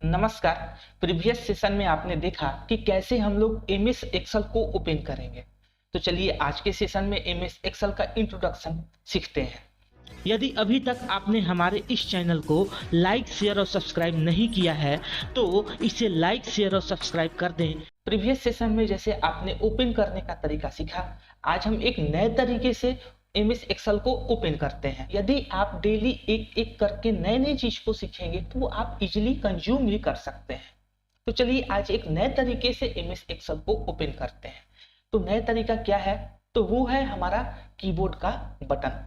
नमस्कार। Previous session में आपने देखा कि कैसे हम लोग एमएस एक्सेल को ओपन करेंगे। तो चलिए आज के सेशन में एमएस एक्सेल का इंट्रोडक्शन सीखते हैं। यदि अभी तक आपने हमारे इस चैनल को लाइक, शेयर और सब्सक्राइब नहीं किया है तो इसे लाइक, शेयर और सब्सक्राइब कर दें। प्रीवियस सेशन में जैसे आपने ओपन करने का तरीका सीखा, आज हम एक नए तरीके से एमएस एक्सेल को ओपन करते हैं। यदि आप डेली एक एक करके नए नए चीज को सीखेंगे तो आप इजिली कंज्यूम भी कर सकते हैं। तो चलिए आज एक नए तरीके से एमएस एक्सेल को ओपन करते हैं। तो नया तरीका क्या है? तो वो है हमारा कीबोर्ड का बटन।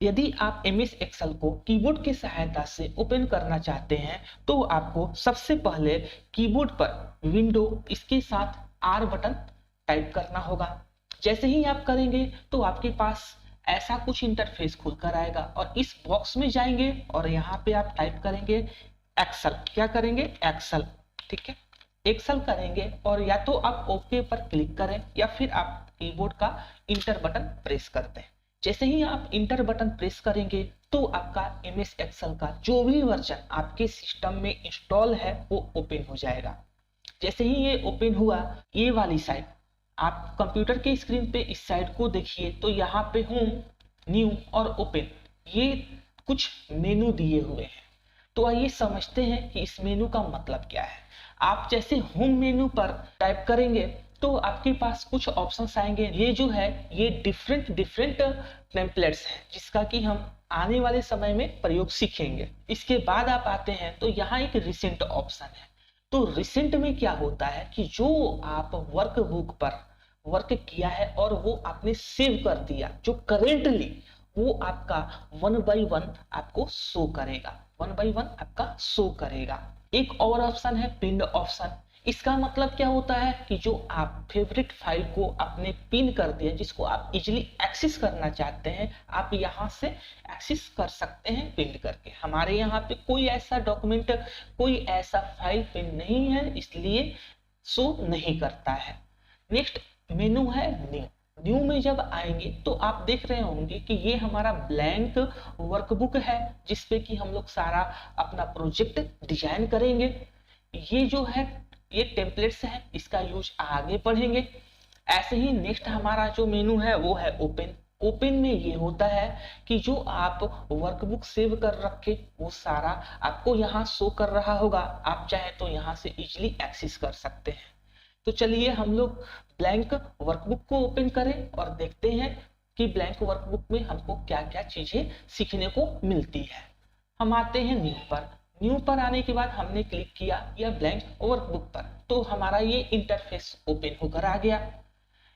यदि आप एमएस एक्सेल को कीबोर्ड की सहायता से ओपन करना चाहते हैं तो आपको सबसे पहले कीबोर्ड पर विंडो इसके साथ आर बटन टाइप करना होगा। जैसे ही आप करेंगे तो आपके पास ऐसा कुछ इंटरफेस खुलकर आएगा और इस बॉक्स में जाएंगे और यहाँ पे आप टाइप करेंगे एक्सेल। क्या करेंगे? एक्सेल। ठीक है, एक्सेल करेंगे और या तो आप ओके पर क्लिक करें या फिर आप कीबोर्ड का इंटर बटन प्रेस कर दें। जैसे ही आप इंटर बटन प्रेस करेंगे तो आपका एमएस एक्सेल का जो भी वर्जन आपके सिस्टम में इंस्टॉल है वो ओपन हो जाएगा। जैसे ही ये ओपन हुआ, ये वाली साइड आप कंप्यूटर के स्क्रीन पे इस साइड को देखिए तो यहाँ पे होम, न्यू और ओपन ये कुछ मेनू दिए हुए हैं। तो आइए समझते हैं कि इस मेनू का मतलब क्या है। आप जैसे होम मेनू पर टाइप करेंगे तो आपके पास कुछ ऑप्शंस आएंगे। ये जो है ये डिफरेंट टेम्पलेट्स है जिसका कि हम आने वाले समय में प्रयोग सीखेंगे। इसके बाद आप आते हैं तो यहाँ एक रिसेंट ऑप्शन है। तो रिसेंट में क्या होता है कि जो आप वर्कबुक पर वर्क किया है और वो आपने सेव कर दिया, जो करेंटली वो आपका 1 बाई 1 आपको शो करेगा, 1 बाई 1 आपका शो करेगा। एक और ऑप्शन है पिन ऑप्शन। इसका मतलब क्या होता है कि जो आप फेवरेट फाइल को आपने पिन कर दिया, जिसको आप इजिली एक्सेस करना चाहते हैं, आप यहाँ से एक्सेस कर सकते हैं पिन करके। हमारे यहाँ पे कोई ऐसा डॉक्यूमेंट, कोई ऐसा फाइल पिन नहीं है, इसलिए शो नहीं करता है। नेक्स्ट मेनू है न्यू। न्यू में जब आएंगे तो आप देख रहे होंगे कि ये हमारा ब्लैंक वर्कबुक है जिसपे कि हम लोग सारा अपना प्रोजेक्ट डिजाइन करेंगे। ये जो है ये टेम्पलेट्स है, इसका यूज आगे पढ़ेंगे। ऐसे ही नेक्स्ट हमारा जो मेनू है वो है ओपन। ओपन में ये होता है कि जो आप वर्कबुक सेव कर रखे वो सारा आपको यहाँ शो कर रहा होगा। आप चाहे तो यहाँ से इजिली एक्सेस कर सकते हैं। तो चलिए हम लोग ब्लैंक वर्कबुक को ओपन करें और देखते हैं कि ब्लैंक वर्कबुक में हमको क्या क्या चीजें सीखने को मिलती है। हम आते हैं न्यू पर। न्यू पर आने के बाद हमने क्लिक किया या ब्लैंक वर्कबुक पर तो हमारा ये इंटरफेस ओपन होकर आ गया।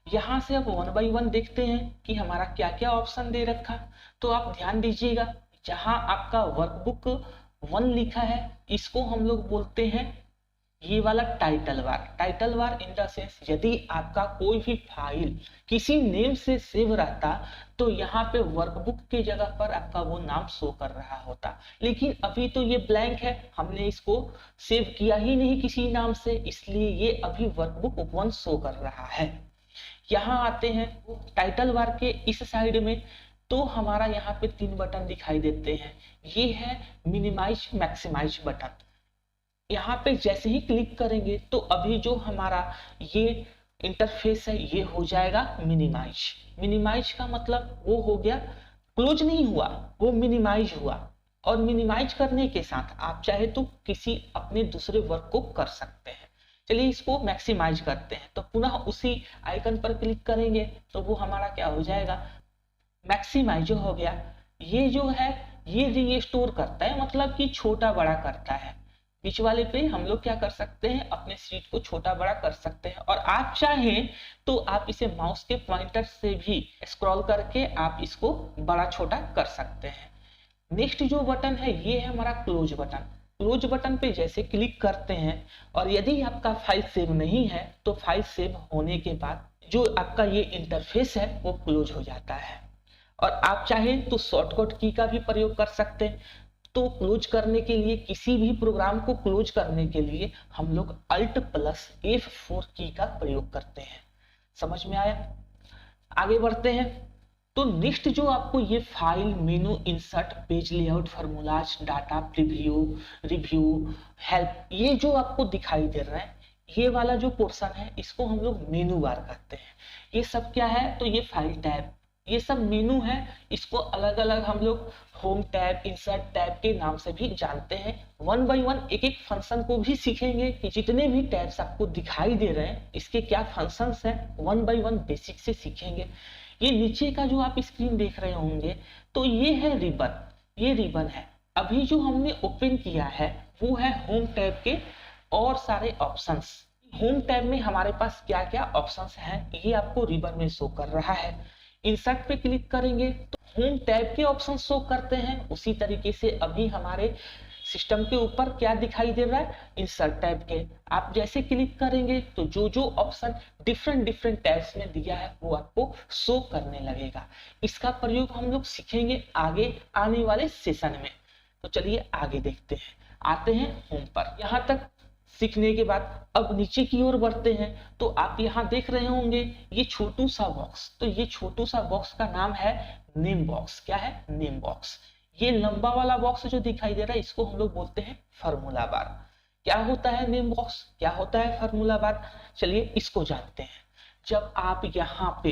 यहाँ से अब 1 बाई 1 देखते हैं कि हमारा क्या क्या ऑप्शन दे रखा। तो आप ध्यान दीजिएगा, जहाँ आपका वर्कबुक 1 लिखा है इसको हम लोग बोलते हैं ये वाला title bar. Title bar in the sense यदि आपका कोई भी फाइल किसी नेम से सेव रहता तो यहाँ पे वर्कबुक के जगह पर आपका वो नाम शो कर रहा होता, लेकिन अभी तो ये ब्लैंक है, हमने इसको सेव किया ही नहीं किसी नाम से, इसलिए ये अभी वर्कबुक 1 शो कर रहा है। यहाँ आते हैं टाइटल बार के इस साइड में तो हमारा यहाँ पे 3 बटन दिखाई देते हैं। ये है मिनिमाइज, मैक्सिमाइज बटन। यहाँ पे जैसे ही क्लिक करेंगे तो अभी जो हमारा ये इंटरफेस है ये हो जाएगा मिनिमाइज। मिनिमाइज का मतलब वो हो गया, क्लोज नहीं हुआ, वो मिनिमाइज हुआ। और मिनिमाइज करने के साथ आप चाहे तो किसी अपने दूसरे वर्क को कर सकते हैं। चलिए इसको मैक्सिमाइज करते हैं तो पुनः उसी आइकन पर क्लिक करेंगे तो वो हमारा क्या हो जाएगा, मैक्सिमाइज हो गया। ये जो है ये रीस्टोर करता है, मतलब कि छोटा बड़ा करता है। बीच वाले पे हम लोग क्या कर सकते हैं, अपने शीट को छोटा बड़ा कर सकते हैं और आप चाहें तो आप इसे माउस के पॉइंटर से भी स्क्रॉल करके आप इसको बड़ा छोटा कर सकते हैं। नेक्स्ट जो बटन है ये है हमारा क्लोज बटन। क्लोज बटन पे जैसे क्लिक करते हैं और यदि आपका फाइल सेव नहीं है तो फाइल सेव होने के बाद जो आपका ये इंटरफेस है वो क्लोज हो जाता है। और आप चाहें तो शॉर्टकट की का भी प्रयोग कर सकते हैं। तो क्लोज करने के लिए, किसी भी प्रोग्राम को क्लोज करने के लिए हम लोग Alt प्लस F4 की का प्रयोग करते हैं। समझ में आया? आगे बढ़ते हैं। तो नेक्स्ट जो आपको ये फाइल, मेनू, insert, page layout, formulas, data, preview, review, help, ये जो आपको दिखाई दे रहा है, ये वाला जो पोर्शन है इसको हम लोग मेनू बार कहते हैं। ये सब क्या है, तो ये फाइल टैब, ये सब मेनू है। इसको अलग अलग हम लोग होम टैब, इंसर्ट टैब के नाम से भी जानते हैं। वन बाय वन एक एक फंक्शन को भी सीखेंगे कि जितने भी टैब्स आपको दिखाई दे रहे हैं इसके क्या फंक्शंस हैं, वन बाय वन बेसिक से सीखेंगे। ये नीचे का जो आप स्क्रीन देख रहे होंगे तो ये है रिबन, ये रिबन है। अभी जो हमने ओपन किया है वो है होम टैब के और सारे ऑप्शंस। होम टैब में हमारे पास क्या क्या ऑप्शंस हैं ये आपको रिबन में शो कर रहा है। इंसर्ट पे क्लिक करेंगे तो होम टैब के ऑप्शन शो करते हैं। उसी तरीके से अभी हमारे सिस्टम के ऊपर क्या दिखाई दे रहा है, इंसर्ट टैब के। आप जैसे क्लिक करेंगे तो जो जो ऑप्शन डिफरेंट टैब्स में दिया है वो आपको शो करने लगेगा। इसका प्रयोग हम लोग सीखेंगे आगे आने वाले सेशन में। तो चलिए आगे देखते हैं, आते हैं होम पर। यहाँ तक सीखने के बाद अब नीचे की ओर बढ़ते हैं तो आप यहाँ देख रहे होंगे ये छोटू सा बॉक्स, तो ये छोटू सा बॉक्स का नाम है नेम बॉक्स। क्या है, नेम बॉक्स। ये लंबा वाला बॉक्स जो दिखाई दे रहा है इसको हम लोग बोलते हैं फार्मूला बार। क्या होता है नेम बॉक्स, क्या होता है फार्मूला बार, चलिए इसको जानते हैं। जब आप यहाँ पे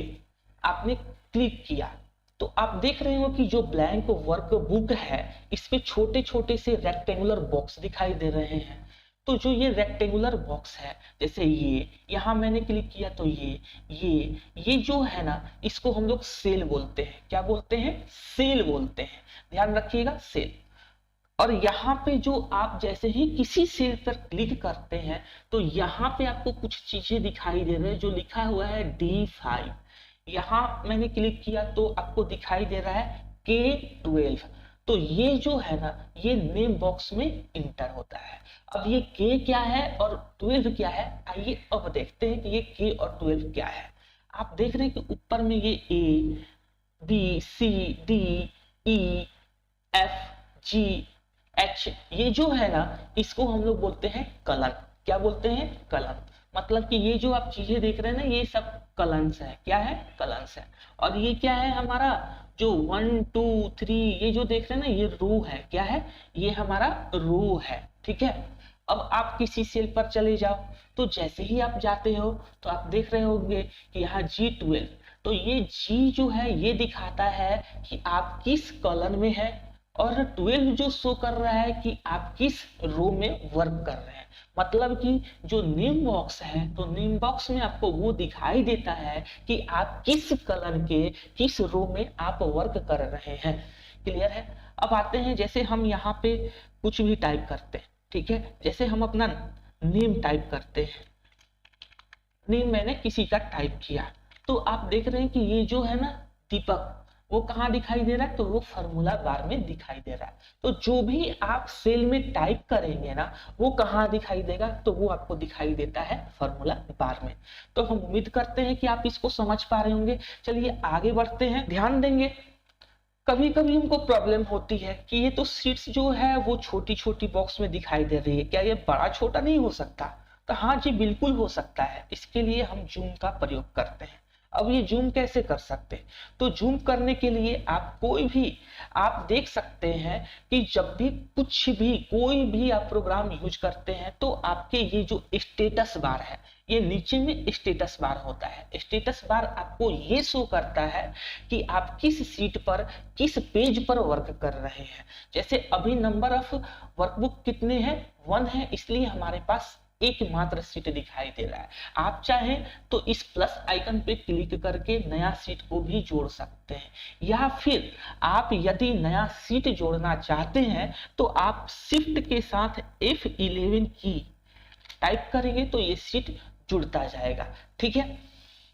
आपने क्लिक किया तो आप देख रहे हो कि जो ब्लैंक वर्क बुक है इस पे छोटे छोटे से रेक्टेंगुलर बॉक्स दिखाई दे रहे हैं। तो जो ये रेक्टेंगुलर बॉक्स है, जैसे ये यहाँ मैंने क्लिक किया तो ये जो है ना इसको हम लोग सेल बोलते हैं। क्या बोलते हैं, सेल बोलते हैं, ध्यान रखिएगा, सेल। और यहाँ पे जो आप जैसे ही किसी सेल पर क्लिक करते हैं तो यहाँ पे आपको कुछ चीजें दिखाई दे रहे हैं जो लिखा हुआ है D5। यहाँ मैंने क्लिक किया तो आपको दिखाई दे रहा है K12। तो ये जो है ना ये नेम बॉक्स में इंटर होता है। अब ये K क्या है और 12 क्या है, आइए अब देखते हैं कि ये K और 12 क्या है। आप देख रहे हैं कि ऊपर में ये A, B, C, D, E, F, G, H, ये जो है ना इसको हम लोग बोलते हैं कलन। क्या बोलते हैं, कलन। मतलब कि ये जो आप चीजें देख रहे हैं ना ये सब कलंस है। क्या है, कलंस है। और ये क्या है, हमारा जो 1 2 3 ये जो देख रहे हैं ना ये रो है। क्या है, ये हमारा रो है। ठीक है, अब आप किसी सेल पर चले जाओ तो जैसे ही आप जाते हो तो आप देख रहे होंगे कि यहाँ G12, तो ये G जो है ये दिखाता है कि आप किस कॉलम में है और 12 जो शो कर रहा है कि आप किस रो में वर्क कर रहे हैं। मतलब कि जो नेम बॉक्स है तो नेम बॉक्स में आपको वो दिखाई देता है कि आप किस कॉलम के किस रो में आप वर्क कर रहे हैं। क्लियर है। अब आते हैं, जैसे हम यहाँ पे कुछ भी टाइप करते हैं, ठीक है, जैसे हम अपना नेम टाइप करते हैं, नेम मैंने किसी का टाइप किया तो आप देख रहे हैं कि ये जो है ना दीपक वो कहाँ दिखाई दे रहा है, तो वो फार्मूला बार में दिखाई दे रहा है। तो जो भी आप सेल में टाइप करेंगे ना वो कहाँ दिखाई देगा, तो वो आपको दिखाई देता है फार्मूला बार में। तो हम उम्मीद करते हैं कि आप इसको समझ पा रहे होंगे। चलिए आगे बढ़ते हैं। ध्यान देंगे, कभी कभी हमको प्रॉब्लम होती है कि ये तो सीट्स जो है वो छोटी छोटी बॉक्स में दिखाई दे रही है, क्या ये बड़ा छोटा नहीं हो सकता? तो हाँ जी, बिल्कुल हो सकता है। इसके लिए हम जूम का प्रयोग करते हैं। अब ये जूम कैसे कर सकते हैं, तो जूम करने के लिए आप कोई भी आप देख सकते हैं कि जब भी कुछ भी कोई भी आप प्रोग्राम यूज करते हैं तो आपके ये जो स्टेटस बार है ये नीचे में स्टेटस बार होता है। स्टेटस बार आपको ये शो करता है कि आप किस सीट पर किस पेज पर वर्क कर रहे हैं। जैसे अभी नंबर ऑफ वर्कबुक कितने हैं, 1 है, इसलिए हमारे पास एकमात्र सीट दिखाई दे रहा है। आप चाहें तो इस प्लस आइकन पे क्लिक करके नया सीट को भी जोड़ सकते हैं, या फिर आप यदि नया सीट जोड़ना चाहते हैं तो आप शिफ्ट के साथ F11 की टाइप करेंगे तो ये सीट जुड़ता जाएगा। ठीक है,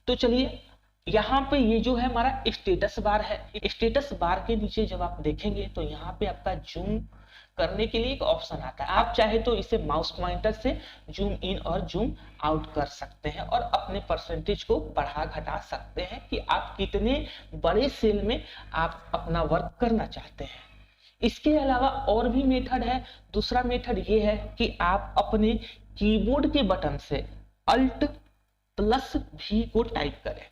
तो चलिए यहाँ पे ये जो है हमारा स्टेटस बार है। स्टेटस बार के नीचे जब आप देखेंगे तो यहाँ पे आपका जूम करने के लिए एक ऑप्शन आता है। आप चाहे तो इसे माउस पॉइंटर से जूम इन और जूम आउट कर सकते हैं और अपने परसेंटेज को बढ़ा घटा सकते हैं कि आप कितने बड़े सेल में आप अपना वर्क करना चाहते हैं। इसके अलावा और भी मेथड है। दूसरा मेथड ये है कि आप अपने कीबोर्ड के बटन से Alt+V को टाइप करें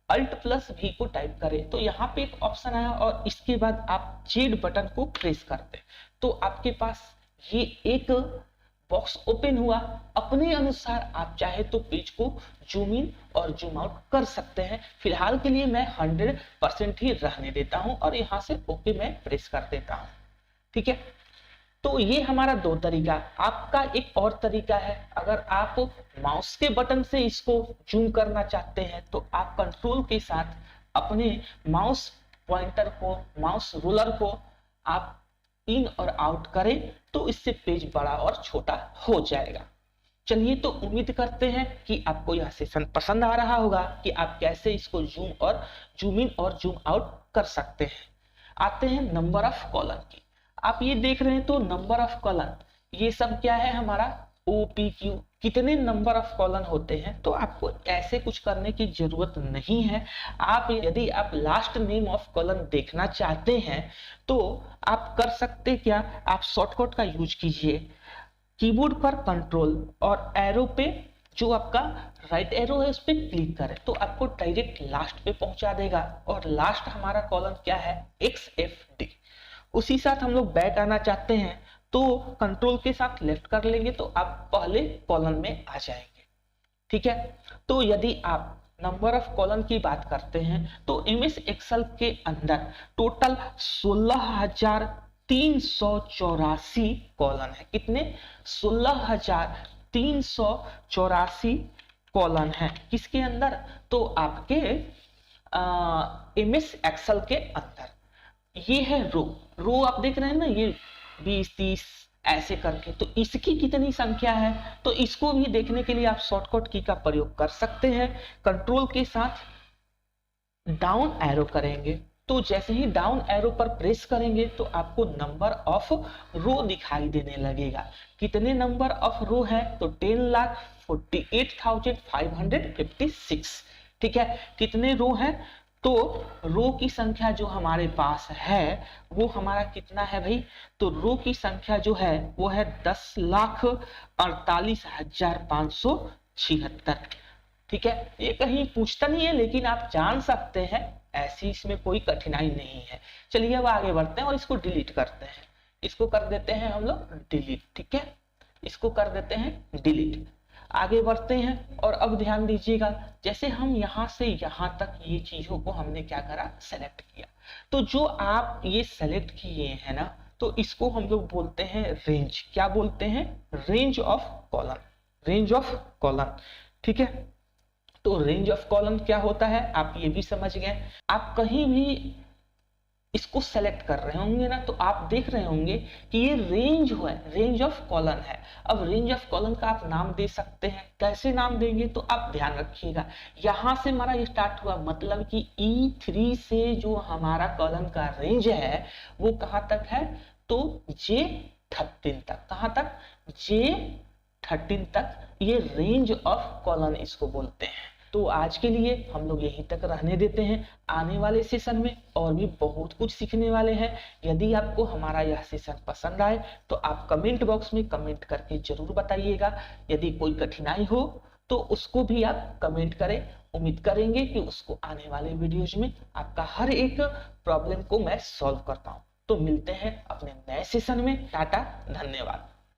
Alt+V को टाइप करें तो यहाँ पे एक ऑप्शन आया और इसके बाद आप Z बटन को प्रेस कर दें तो आपके पास ये एक बॉक्स ओपन हुआ। अपने अनुसार आप चाहे तो पेज को जूम इन और जूम आउट कर सकते हैं। फिलहाल के लिए मैं 100% ही रहने देता हूं और यहाँ से ओके मैं प्रेस कर देता हूं। ठीक है, तो ये हमारा दो तरीका। आपका एक और तरीका है, अगर आप माउस के बटन से इसको जूम करना चाहते हैं तो आप कंट्रोल के साथ अपने माउस पॉइंटर को, माउस रूलर को आप इन और आउट करें तो इससे पेज बड़ा और छोटा हो जाएगा। चलिए, तो उम्मीद करते हैं कि आपको यह सेशन पसंद आ रहा होगा कि आप कैसे इसको जूम इन और जूम आउट कर सकते हैं। आते हैं नंबर ऑफ कॉलम की। आप ये देख रहे हैं तो नंबर ऑफ कॉलम, ये सब क्या है हमारा OPQ, कितने नंबर ऑफ कॉलम होते हैं। तो आपको ऐसे कुछ करने की जरूरत नहीं है। आप यदि आप लास्ट नेम ऑफ कॉलम देखना चाहते हैं तो आप कर सकते क्या, आप शॉर्टकट का यूज कीजिए। कीबोर्ड पर कंट्रोल और एरो पे, जो आपका राइट एरो है उस पर क्लिक करें तो आपको डायरेक्ट लास्ट पे पहुंचा देगा। और लास्ट हमारा कॉलम क्या है, XFD। उसी साथ हम लोग बैक आना चाहते हैं तो कंट्रोल के साथ लेफ्ट कर लेंगे तो आप पहले कॉलम में आ जाएंगे। ठीक है, तो यदि आप नंबर ऑफ कॉलम की बात करते हैं तो MS एक्सेल के अंदर टोटल 16,384 कॉलम है। कितने, 16,384 कॉलम है। किसके अंदर, तो आपके MS एक्सेल के अंदर। ये है रो आप देख रहे हैं ना, ये 20-30 ऐसे करके। तो इसकी कितनी संख्या है, तो इसको भी देखने के लिए आप शॉर्टकट की का प्रयोग कर सकते हैं। कंट्रोल के साथ डाउन एरो करेंगे तो जैसे ही डाउन एरो पर प्रेस करेंगे तो आपको नंबर ऑफ रो दिखाई देने लगेगा। कितने नंबर ऑफ रो है, तो 10,48,556। ठीक है, कितने रो है, तो रो की संख्या जो हमारे पास है वो हमारा कितना है भाई, तो रो की संख्या जो है वो है 10,48,576। ठीक है, ये कहीं पूछता नहीं है लेकिन आप जान सकते हैं, ऐसी इसमें कोई कठिनाई नहीं है। चलिए अब आगे बढ़ते हैं और इसको डिलीट करते हैं। इसको कर देते हैं हम लोग डिलीट। ठीक है, इसको कर देते हैं डिलीट। आगे बढ़ते हैं और अब ध्यान दीजिएगा, जैसे हम यहाँ से यहाँ तक ये चीजों को हमने क्या करा, सेलेक्ट किया। तो जो आप ये सेलेक्ट किए हैं ना, तो इसको हम लोग बोलते हैं रेंज। क्या बोलते हैं, range of column, range of column. ठीक है, तो रेंज ऑफ कॉलम क्या होता है आप ये भी समझ गए। आप कहीं भी इसको सेलेक्ट कर रहे होंगे ना तो आप देख रहे होंगे कि ये रेंज है, रेंज ऑफ कॉलम है। अब रेंज ऑफ कॉलम का आप नाम दे सकते हैं। कैसे नाम देंगे, तो आप ध्यान रखिएगा, यहाँ से हमारा स्टार्ट हुआ, मतलब कि E3 से जो हमारा कॉलम का रेंज है वो कहाँ तक है, तो J13 तक। कहाँ तक, J13 तक ये रेंज ऑफ कॉलम इसको बोलते हैं। तो आज के लिए हम लोग यहीं तक रहने देते हैं। आने वाले सेशन में और भी बहुत कुछ सीखने वाले हैं। यदि आपको हमारा यह सेशन पसंद आए तो आप कमेंट बॉक्स में कमेंट करके जरूर बताइएगा। यदि कोई कठिनाई हो तो उसको भी आप कमेंट करें। उम्मीद करेंगे कि उसको आने वाले वीडियोज में आपका हर एक प्रॉब्लम को मैं सॉल्व कर पाऊँ। तो मिलते हैं अपने नए सेशन में। टाटा, धन्यवाद।